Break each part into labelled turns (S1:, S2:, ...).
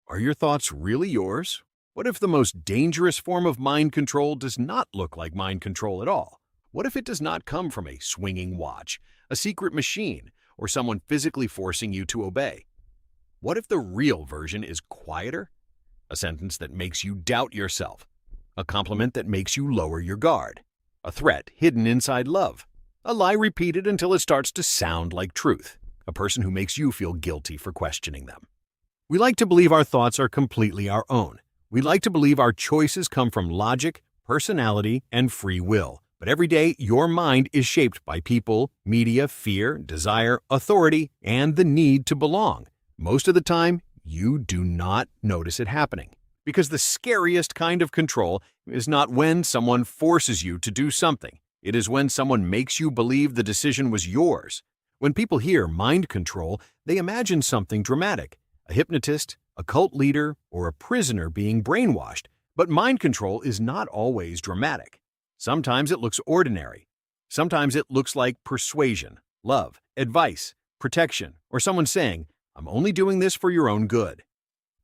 S1: Are your thoughts really yours? What if the most dangerous form of mind control does not look like mind control at all? What if it does not come from a swinging watch, a secret machine, or someone physically forcing you to obey? What if the real version is quieter? A sentence that makes you doubt yourself, a compliment that makes you lower your guard, a threat hidden inside love, a lie repeated until it starts to sound like truth, a person who makes you feel guilty for questioning them. We like to believe our thoughts are completely our own. We like to believe our choices come from logic, personality, and free will. But every day, your mind is shaped by people, media, fear, desire, authority, and the need to belong. Most of the time, you do not notice it happening. Because the scariest kind of control is not when someone forces you to do something. It is when someone makes you believe the decision was yours. When people hear mind control, they imagine something dramatic. A hypnotist, a cult leader, or a prisoner being brainwashed. But mind control is not always dramatic. Sometimes it looks ordinary. Sometimes it looks like persuasion, love, advice, protection, or someone saying, "I'm only doing this for your own good."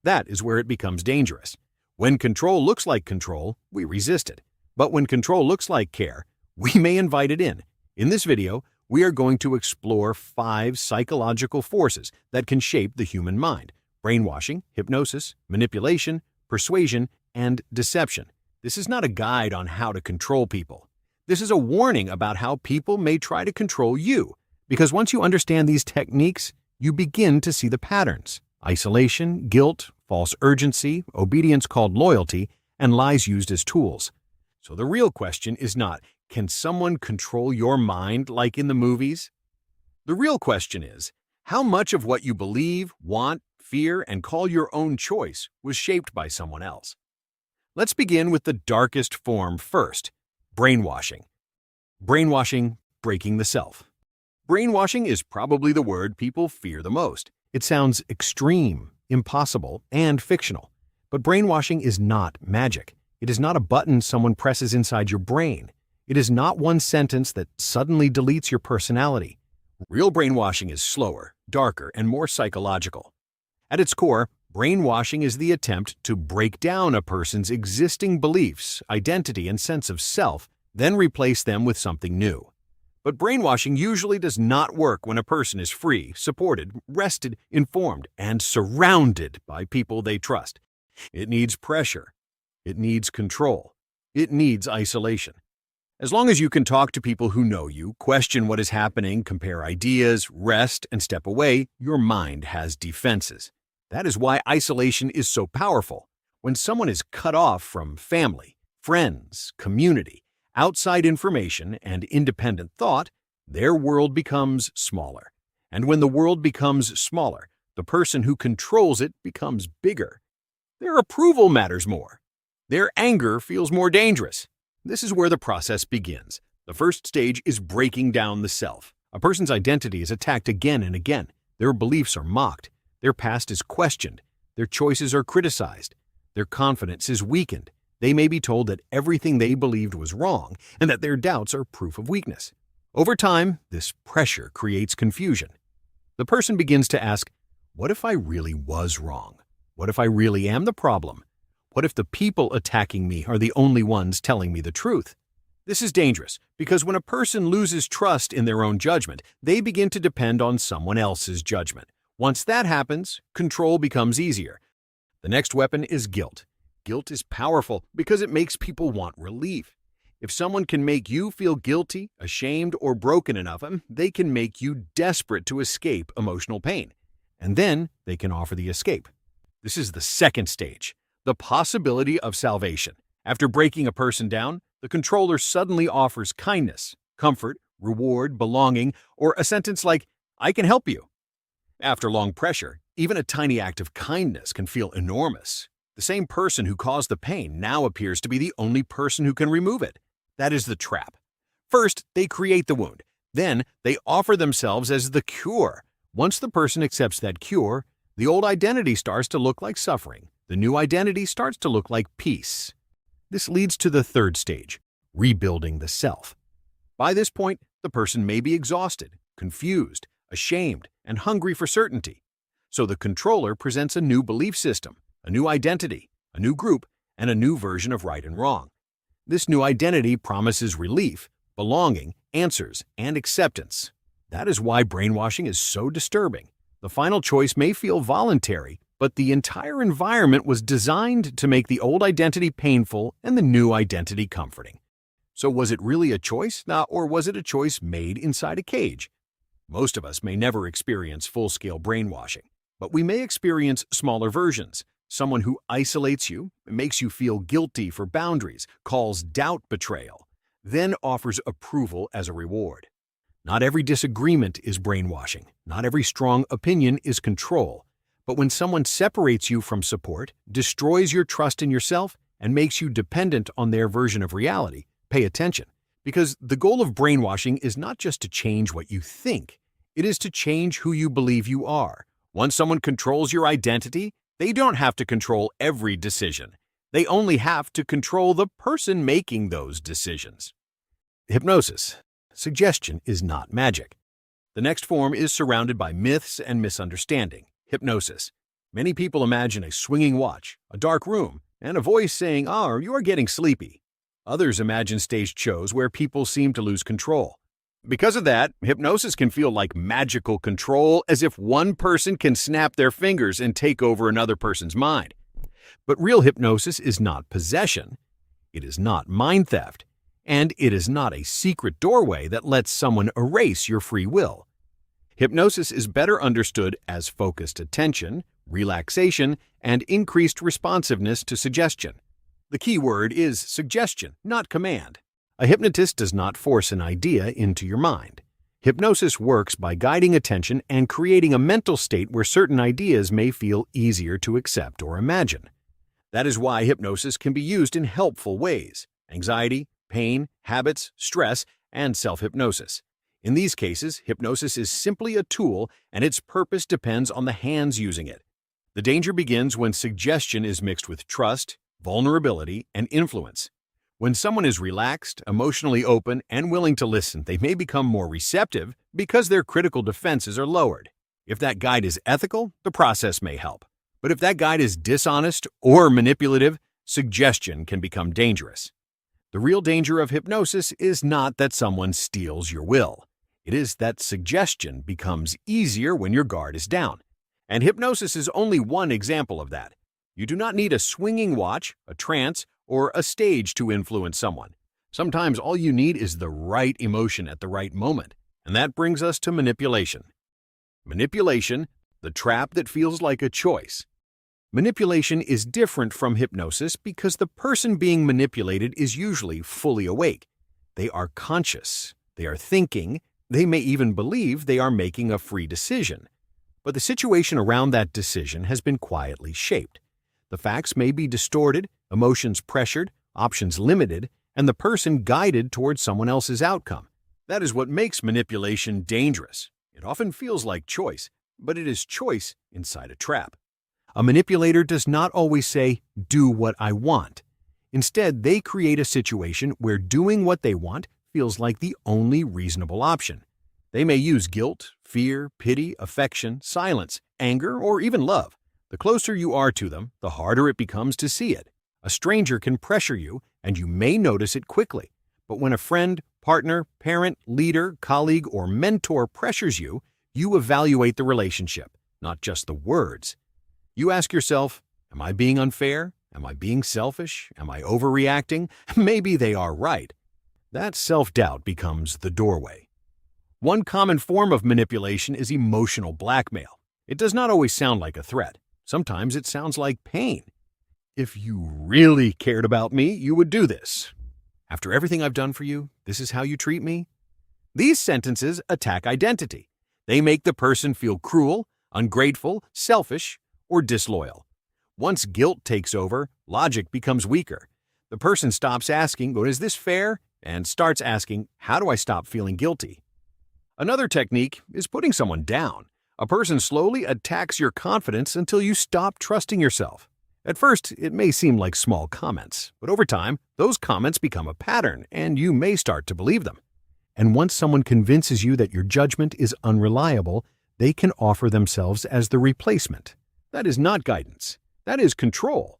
S1: That is where it becomes dangerous. When control looks like control, we resist it. But when control looks like care, we may invite it in. In this video, we are going to explore 5 psychological forces that can shape the human mind: brainwashing, hypnosis, manipulation, persuasion, and deception. This is not a guide on how to control people. This is a warning about how people may try to control you, because once you understand these techniques, you begin to see the patterns: isolation, guilt, false urgency, obedience called loyalty, and lies used as tools. So the real question is not, can someone control your mind like in the movies? The real question is, how much of what you believe, want, fear, and call your own choice was shaped by someone else? Let's begin with the darkest form first: brainwashing. Brainwashing, breaking the self. Brainwashing is probably the word people fear the most. It sounds extreme, impossible, and fictional. But brainwashing is not magic. It is not a button someone presses inside your brain. It is not one sentence that suddenly deletes your personality. Real brainwashing is slower, darker, and more psychological. At its core, brainwashing is the attempt to break down a person's existing beliefs, identity, and sense of self, then replace them with something new. But brainwashing usually does not work when a person is free, supported, rested, informed, and surrounded by people they trust. It needs pressure. It needs control. It needs isolation. As long as you can talk to people who know you, question what is happening, compare ideas, rest, and step away, your mind has defenses. That is why isolation is so powerful. When someone is cut off from family, friends, community, outside information, and independent thought, their world becomes smaller. And when the world becomes smaller, the person who controls it becomes bigger. Their approval matters more. Their anger feels more dangerous. This is where the process begins. The first stage is breaking down the self. A person's identity is attacked again and again. Their beliefs are mocked. Their past is questioned. Their choices are criticized. Their confidence is weakened. They may be told that everything they believed was wrong and that their doubts are proof of weakness. Over time, this pressure creates confusion. The person begins to ask, what if I really was wrong? What if I really am the problem? What if the people attacking me are the only ones telling me the truth? This is dangerous because when a person loses trust in their own judgment, they begin to depend on someone else's judgment. Once that happens, control becomes easier. The next weapon is guilt. Guilt is powerful because it makes people want relief. If someone can make you feel guilty, ashamed, or broken enough, they can make you desperate to escape emotional pain. And then they can offer the escape. This is the second stage. The possibility of salvation. After breaking a person down, the controller suddenly offers kindness, comfort, reward, belonging, or a sentence like, "I can help you." After long pressure, even a tiny act of kindness can feel enormous. The same person who caused the pain now appears to be the only person who can remove it. That is the trap. First, they create the wound. Then, they offer themselves as the cure. Once the person accepts that cure, the old identity starts to look like suffering. The new identity starts to look like peace. This leads to the third stage, rebuilding the self. By this point, the person may be exhausted, confused, ashamed, and hungry for certainty. So the controller presents a new belief system, a new identity, a new group, and a new version of right and wrong. This new identity promises relief, belonging, answers, and acceptance. That is why brainwashing is so disturbing. The final choice may feel voluntary, but the entire environment was designed to make the old identity painful and the new identity comforting. So was it really a choice, or was it a choice made inside a cage? Most of us may never experience full-scale brainwashing, but we may experience smaller versions. Someone who isolates you, makes you feel guilty for boundaries, calls doubt betrayal, then offers approval as a reward. Not every disagreement is brainwashing. Not every strong opinion is control. But when someone separates you from support, destroys your trust in yourself, and makes you dependent on their version of reality, pay attention. Because the goal of brainwashing is not just to change what you think. It is to change who you believe you are. Once someone controls your identity, they don't have to control every decision. They only have to control the person making those decisions. Hypnosis. Suggestion is not magic. The next form is surrounded by myths and misunderstanding. Hypnosis. Many people imagine a swinging watch, a dark room, and a voice saying, "Oh, you are getting sleepy." Others imagine staged shows where people seem to lose control. Because of that, hypnosis can feel like magical control, as if one person can snap their fingers and take over another person's mind. But real hypnosis is not possession. It is not mind theft. And it is not a secret doorway that lets someone erase your free will. Hypnosis is better understood as focused attention, relaxation, and increased responsiveness to suggestion. The key word is suggestion, not command. A hypnotist does not force an idea into your mind. Hypnosis works by guiding attention and creating a mental state where certain ideas may feel easier to accept or imagine. That is why hypnosis can be used in helpful ways: anxiety, pain, habits, stress, and self-hypnosis. In these cases, hypnosis is simply a tool, and its purpose depends on the hands using it. The danger begins when suggestion is mixed with trust, vulnerability, and influence. When someone is relaxed, emotionally open, and willing to listen, they may become more receptive because their critical defenses are lowered. If that guide is ethical, the process may help. But if that guide is dishonest or manipulative, suggestion can become dangerous. The real danger of hypnosis is not that someone steals your will. It is that suggestion becomes easier when your guard is down. And hypnosis is only one example of that. You do not need a swinging watch, a trance, or a stage to influence someone. Sometimes all you need is the right emotion at the right moment. And that brings us to manipulation. Manipulation, the trap that feels like a choice. Manipulation is different from hypnosis because the person being manipulated is usually fully awake. They are conscious. They are thinking. They may even believe they are making a free decision. But the situation around that decision has been quietly shaped. The facts may be distorted, emotions pressured, options limited, and the person guided towards someone else's outcome. That is what makes manipulation dangerous. It often feels like choice, but it is choice inside a trap. A manipulator does not always say, "Do what I want." Instead, they create a situation where doing what they want feels like the only reasonable option. They may use guilt, fear, pity, affection, silence, anger, or even love. The closer you are to them, the harder it becomes to see it. A stranger can pressure you, and you may notice it quickly. But when a friend, partner, parent, leader, colleague, or mentor pressures you, you evaluate the relationship, not just the words. You ask yourself, am I being unfair? Am I being selfish? Am I overreacting? Maybe they are right. That self-doubt becomes the doorway. One common form of manipulation is emotional blackmail. It does not always sound like a threat. Sometimes it sounds like pain. "If you really cared about me, you would do this. After everything I've done for you, this is how you treat me?" These sentences attack identity. They make the person feel cruel, ungrateful, selfish, or disloyal. Once guilt takes over, logic becomes weaker. The person stops asking, "Is this fair?" and starts asking, "How do I stop feeling guilty?" Another technique is putting someone down. A person slowly attacks your confidence until you stop trusting yourself. At first, it may seem like small comments, but over time, those comments become a pattern, and you may start to believe them. And once someone convinces you that your judgment is unreliable, they can offer themselves as the replacement. That is not guidance. That is control.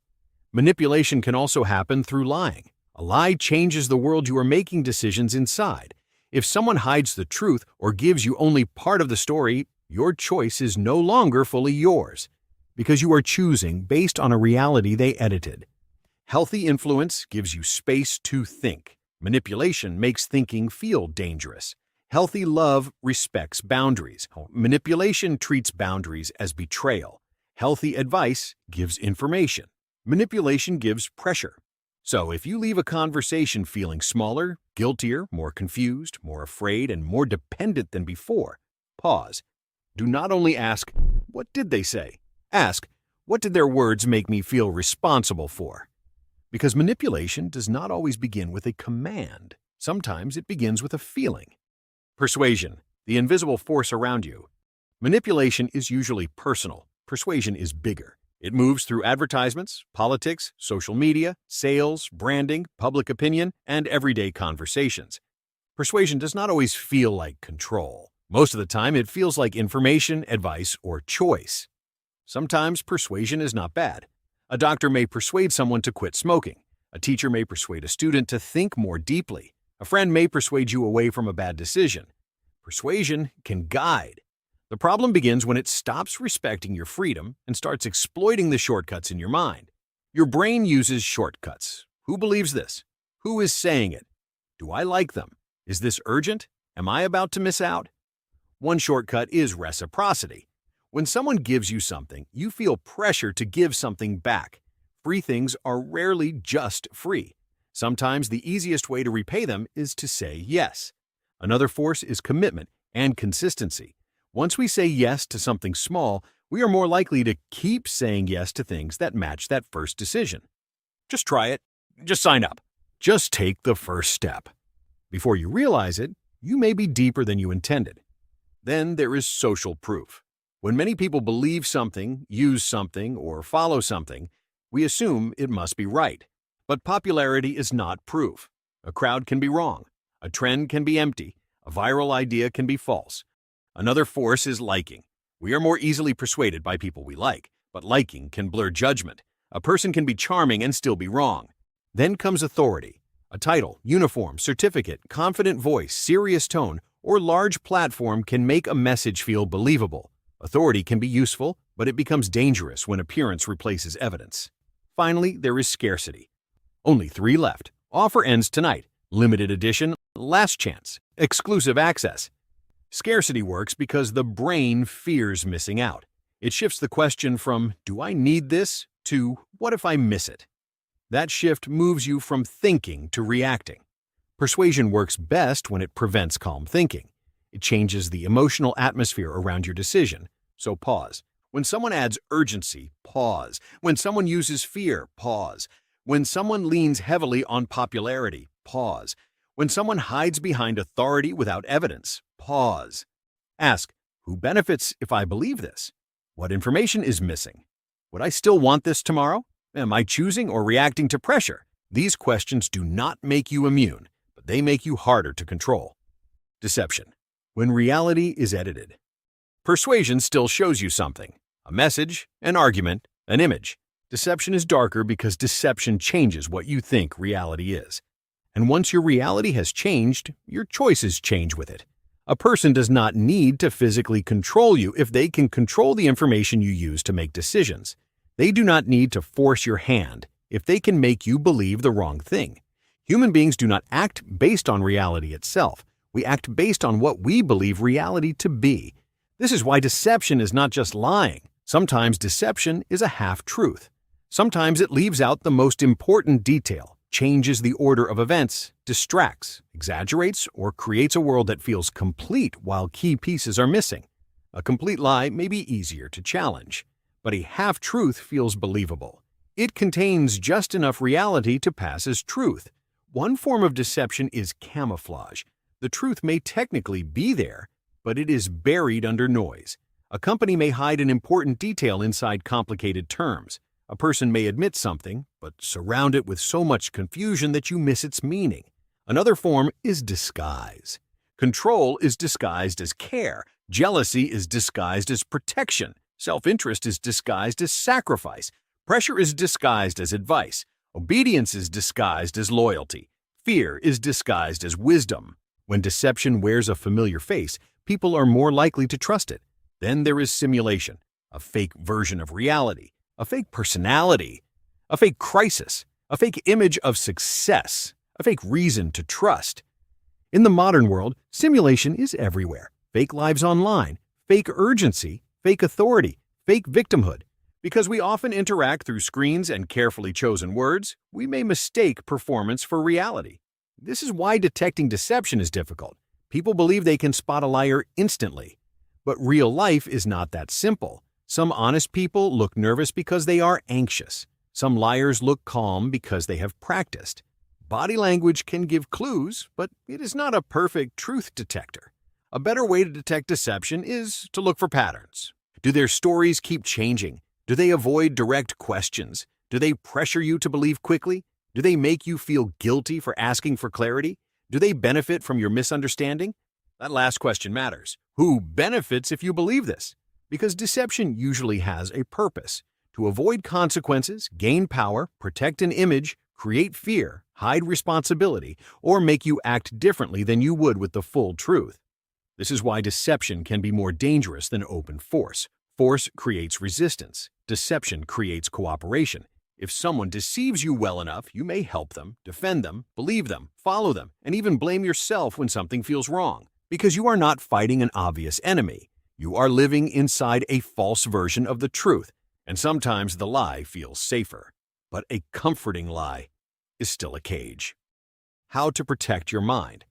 S1: Manipulation can also happen through lying. A lie changes the world you are making decisions inside. If someone hides the truth or gives you only part of the story, your choice is no longer fully yours, because you are choosing based on a reality they edited. Healthy influence gives you space to think. Manipulation makes thinking feel dangerous. Healthy love respects boundaries. Manipulation treats boundaries as betrayal. Healthy advice gives information. Manipulation gives pressure. So if you leave a conversation feeling smaller, guiltier, more confused, more afraid, and more dependent than before, pause. Do not only ask, "What did they say?" Ask, "What did their words make me feel responsible for?" Because manipulation does not always begin with a command. Sometimes it begins with a feeling. Persuasion, the invisible force around you. Manipulation is usually personal. Persuasion is bigger. It moves through advertisements, politics, social media, sales, branding, public opinion, and everyday conversations. Persuasion does not always feel like control. Most of the time, it feels like information, advice, or choice. Sometimes persuasion is not bad. A doctor may persuade someone to quit smoking. A teacher may persuade a student to think more deeply. A friend may persuade you away from a bad decision. Persuasion can guide. The problem begins when it stops respecting your freedom and starts exploiting the shortcuts in your mind. Your brain uses shortcuts. Who believes this? Who is saying it? Do I like them? Is this urgent? Am I about to miss out? One shortcut is reciprocity. When someone gives you something, you feel pressure to give something back. Free things are rarely just free. Sometimes the easiest way to repay them is to say yes. Another force is commitment and consistency. Once we say yes to something small, we are more likely to keep saying yes to things that match that first decision. Just try it. Just sign up. Just take the first step. Before you realize it, you may be deeper than you intended. Then there is social proof. When many people believe something, use something, or follow something, we assume it must be right. But popularity is not proof. A crowd can be wrong. A trend can be empty. A viral idea can be false. Another force is liking. We are more easily persuaded by people we like, but liking can blur judgment. A person can be charming and still be wrong. Then comes authority. A title, uniform, certificate, confident voice, serious tone, or large platform can make a message feel believable. Authority can be useful, but it becomes dangerous when appearance replaces evidence. Finally, there is scarcity. Only 3 left. Offer ends tonight. Limited edition, last chance, exclusive access. Scarcity works because the brain fears missing out. It shifts the question from, "Do I need this?" to, "What if I miss it?" That shift moves you from thinking to reacting. Persuasion works best when it prevents calm thinking. It changes the emotional atmosphere around your decision. So pause. When someone adds urgency, pause. When someone uses fear, pause. When someone leans heavily on popularity, pause. When someone hides behind authority without evidence, pause. Ask, who benefits if I believe this? What information is missing? Would I still want this tomorrow? Am I choosing or reacting to pressure? These questions do not make you immune, but they make you harder to control. Deception. When reality is edited. Persuasion still shows you something. A message, an argument, an image. Deception is darker because deception changes what you think reality is. And once your reality has changed, your choices change with it. A person does not need to physically control you if they can control the information you use to make decisions. They do not need to force your hand if they can make you believe the wrong thing. Human beings do not act based on reality itself. We act based on what we believe reality to be. This is why deception is not just lying. Sometimes deception is a half-truth. Sometimes it leaves out the most important detail, changes the order of events, distracts, exaggerates, or creates a world that feels complete while key pieces are missing. A complete lie may be easier to challenge, but a half-truth feels believable. It contains just enough reality to pass as truth. One form of deception is camouflage. The truth may technically be there, but it is buried under noise. A company may hide an important detail inside complicated terms. A person may admit something, but surround it with so much confusion that you miss its meaning. Another form is disguise. Control is disguised as care. Jealousy is disguised as protection. Self-interest is disguised as sacrifice. Pressure is disguised as advice. Obedience is disguised as loyalty. Fear is disguised as wisdom. When deception wears a familiar face, people are more likely to trust it. Then there is simulation, a fake version of reality, a fake personality, a fake crisis, a fake image of success, a fake reason to trust. In the modern world, simulation is everywhere. Fake lives online, fake urgency, fake authority, fake victimhood. Because we often interact through screens and carefully chosen words, we may mistake performance for reality. This is why detecting deception is difficult. People believe they can spot a liar instantly. But real life is not that simple. Some honest people look nervous because they are anxious. Some liars look calm because they have practiced. Body language can give clues, but it is not a perfect truth detector. A better way to detect deception is to look for patterns. Do their stories keep changing? Do they avoid direct questions? Do they pressure you to believe quickly? Do they make you feel guilty for asking for clarity? Do they benefit from your misunderstanding? That last question matters. Who benefits if you believe this? Because deception usually has a purpose: to avoid consequences, gain power, protect an image, create fear, hide responsibility, or make you act differently than you would with the full truth. This is why deception can be more dangerous than open force. Force creates resistance. Deception creates cooperation. If someone deceives you well enough, you may help them, defend them, believe them, follow them, and even blame yourself when something feels wrong. Because you are not fighting an obvious enemy. You are living inside a false version of the truth, and sometimes the lie feels safer. But a comforting lie is still a cage. How to protect your mind.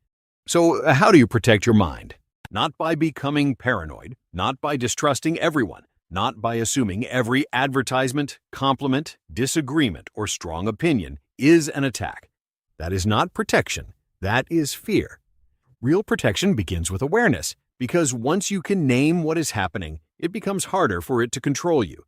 S1: So, how do you protect your mind? Not by becoming paranoid, not by distrusting everyone, not by assuming every advertisement, compliment, disagreement, or strong opinion is an attack. That is not protection. That is fear. Real protection begins with awareness, because once you can name what is happening, it becomes harder for it to control you.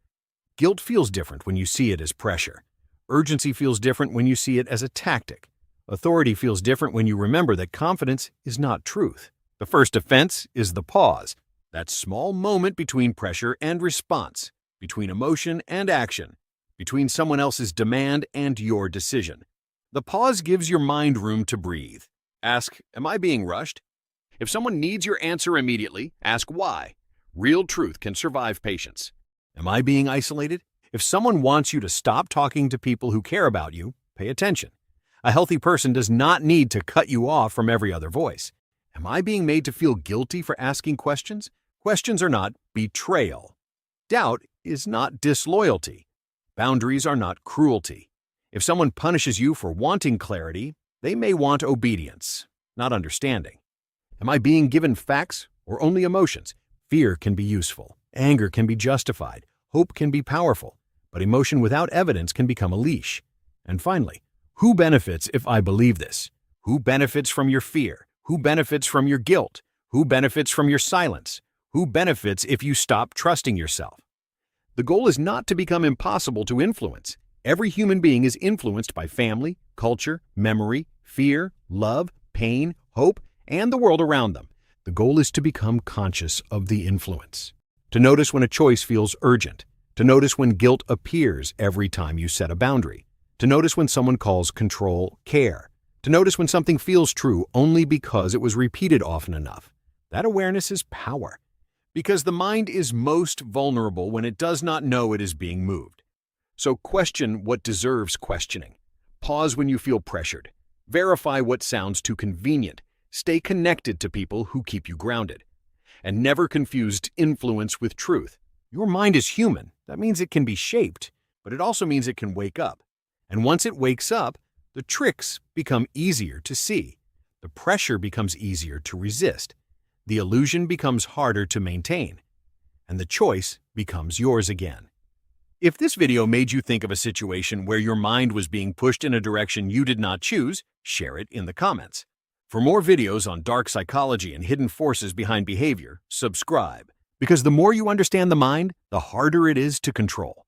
S1: Guilt feels different when you see it as pressure. Urgency feels different when you see it as a tactic. Authority feels different when you remember that confidence is not truth. The first defense is the pause, that small moment between pressure and response, between emotion and action, between someone else's demand and your decision. The pause gives your mind room to breathe. Ask, am I being rushed? If someone needs your answer immediately, ask why. Real truth can survive patience. Am I being isolated? If someone wants you to stop talking to people who care about you, pay attention. A healthy person does not need to cut you off from every other voice. Am I being made to feel guilty for asking questions? Questions are not betrayal. Doubt is not disloyalty. Boundaries are not cruelty. If someone punishes you for wanting clarity, they may want obedience, not understanding. Am I being given facts or only emotions? Fear can be useful. Anger can be justified. Hope can be powerful. But emotion without evidence can become a leash. And finally, who benefits if I believe this? Who benefits from your fear? Who benefits from your guilt? Who benefits from your silence? Who benefits if you stop trusting yourself? The goal is not to become impossible to influence. Every human being is influenced by family, culture, memory, fear, love, pain, hope, and the world around them. The goal is to become conscious of the influence. To notice when a choice feels urgent. To notice when guilt appears every time you set a boundary. To notice when someone calls control care. To notice when something feels true only because it was repeated often enough. That awareness is power. Because the mind is most vulnerable when it does not know it is being moved. So question what deserves questioning. Pause when you feel pressured. Verify what sounds too convenient. Stay connected to people who keep you grounded. And never confuse influence with truth. Your mind is human. That means it can be shaped, but it also means it can wake up. And once it wakes up, the tricks become easier to see. The pressure becomes easier to resist. The illusion becomes harder to maintain. And the choice becomes yours again. If this video made you think of a situation where your mind was being pushed in a direction you did not choose, share it in the comments. For more videos on dark psychology and hidden forces behind behavior, subscribe. Because the more you understand the mind, the harder it is to control.